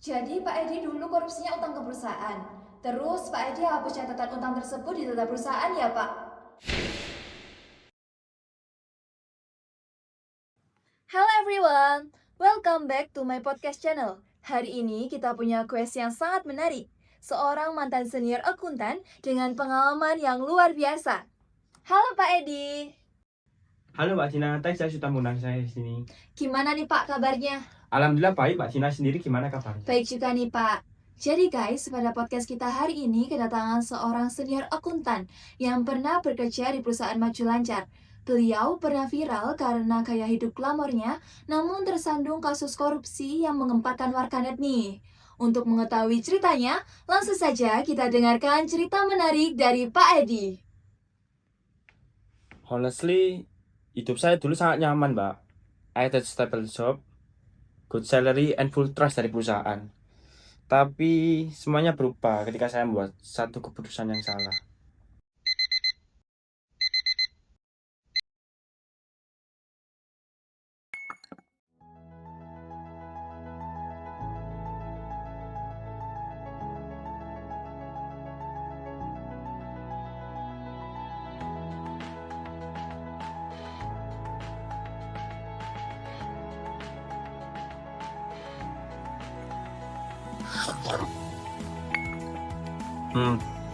Jadi Pak Edi dulu korupsinya utang ke perusahaan. Terus Pak Edi hapus catatan utang tersebut di data perusahaan ya Pak? Hello everyone, welcome back to my podcast channel. Hari ini kita punya quest yang sangat menarik. Seorang mantan senior akuntan dengan pengalaman yang luar biasa. Halo Pak Edi. Halo Mbak Cina, tadi saya sudah mengundang saya di sini. Gimana nih Pak kabarnya? Alhamdulillah baik, Mbak Cina sendiri gimana kabarnya? Baik juga nih Pak. Jadi guys, pada podcast kita hari ini kedatangan seorang senior akuntan yang pernah bekerja di perusahaan Maju Lancar. Beliau pernah viral karena gaya hidup glamornya, namun tersandung kasus korupsi yang menggemparkan warganet nih. Untuk mengetahui ceritanya, langsung saja kita dengarkan cerita menarik dari Pak Edi. Honestly, hidup saya dulu sangat nyaman, Mbak. I had a stable job, good salary, and full trust dari perusahaan. Tapi semuanya berubah ketika saya membuat satu keputusan yang salah.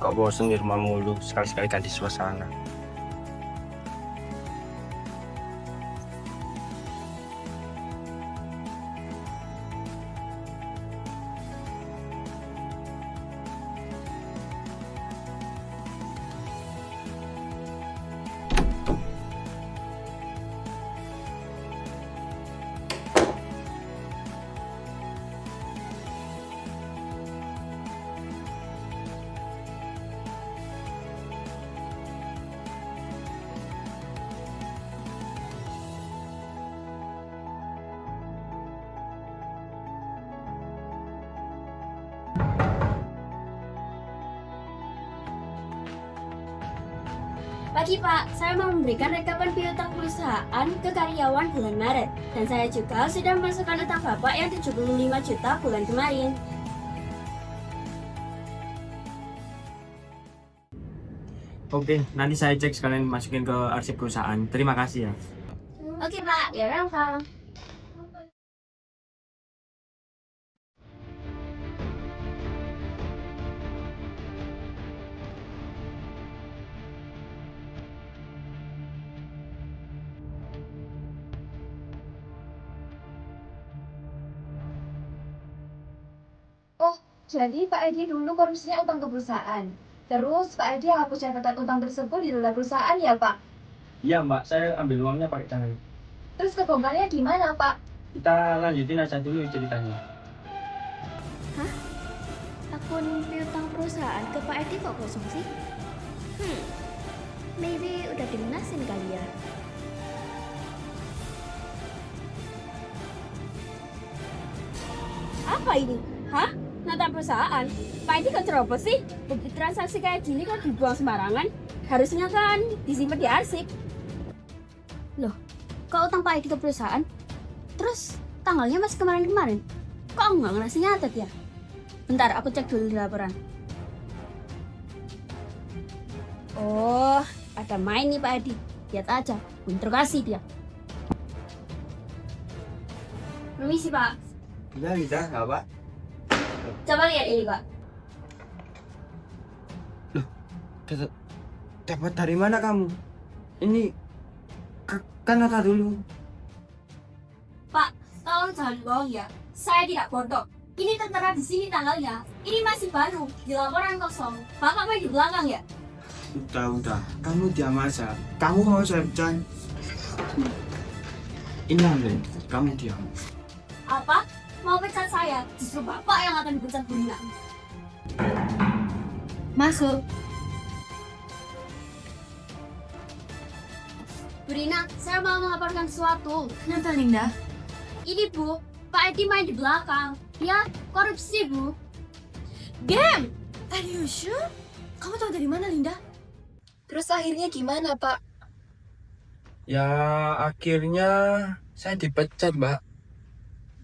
Kok bosen di rumah mulu, sekali-sekali ganti suasana. Pagi Pak, saya mau memberikan rekapan piutang perusahaan ke karyawan bulan Maret. Dan saya juga sudah memasukkan utang Bapak yang 75 juta bulan kemarin. Oke, nanti saya cek sekalian masukin ke arsip perusahaan. Terima kasih ya. Oke Pak, ya welcome. Oh, jadi Pak Edi dulu korupsinya utang ke perusahaan. Terus Pak Edi hapus catatan utang tersebut di data perusahaan ya Pak? Iya Mbak, saya ambil uangnya pakai cara. Terus kebongkarnya gimana Pak? Kita lanjutin aja dulu ceritanya. Akun piutang perusahaan ke Pak Edi kok kosong sih? Maybe udah dilunasin kali ya. Apa ini? Hah? Nota perusahaan? Pak Edi kok terobos sih? Bukti transaksi kayak gini kok dibuang sembarangan? Harusnya kan disimpan di arsip. Loh, kok utang Pak Edi ke perusahaan? Terus tanggalnya masih kemarin-kemarin? Kok aku nggak ngerasa nyatet ya? Bentar, aku cek dulu di laporan. Oh, ada main nih Pak Edi. Lihat aja, interogasi dia. Permisi Pak. Iya, bisa, nggak Pak? Coba lihat ini Pak. Dapat dari mana kamu? Ini kan nota dulu. Pak, tolong jangan bohong ya. Saya tidak bodoh. Ini tertera di sini tanggalnya. Ini masih baru, di laporan kosong. Bapak main di belakang ya? Udah. Kamu diam aja. Kamu mau saya pecahin. Ini ambil. Kamu diam. Apa? Mau pecat saya? Justru Bapak yang akan dipecat Bu Rina. Masuk. Bu Rina, saya mau melaporkan sesuatu. Kenapa Linda? Ini Bu, Pak Edi main di belakang. Ya, korupsi Bu. Damn! Are you sure? Kamu tahu dari mana Linda? Terus akhirnya gimana Pak? Ya akhirnya saya dipecat Mbak.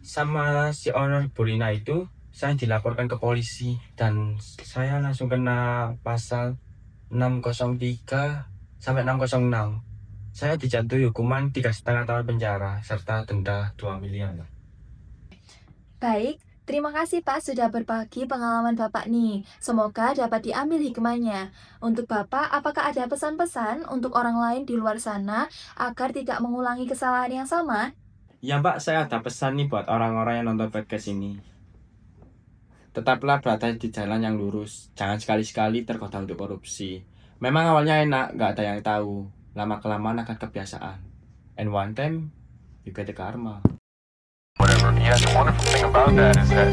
Sama si owner Burina itu saya dilaporkan ke polisi dan saya langsung kena pasal 603 sampai 606. Saya dijatuhi hukuman 3,5 tahun penjara serta denda 2 miliar. Baik, terima kasih Pak sudah berbagi pengalaman Bapak nih. Semoga dapat diambil hikmahnya. Untuk Bapak, apakah ada pesan-pesan untuk orang lain di luar sana agar tidak mengulangi kesalahan yang sama? Ya Mbak, saya ada pesan nih buat orang-orang yang nonton podcast ini. Tetaplah berada di jalan yang lurus. Jangan sekali-sekali tergoda untuk korupsi. Memang awalnya enak, nggak ada yang tahu. Lama-kelamaan akan kebiasaan. And one time, you get the karma. Whatever. Yeah, the wonderful thing about that is that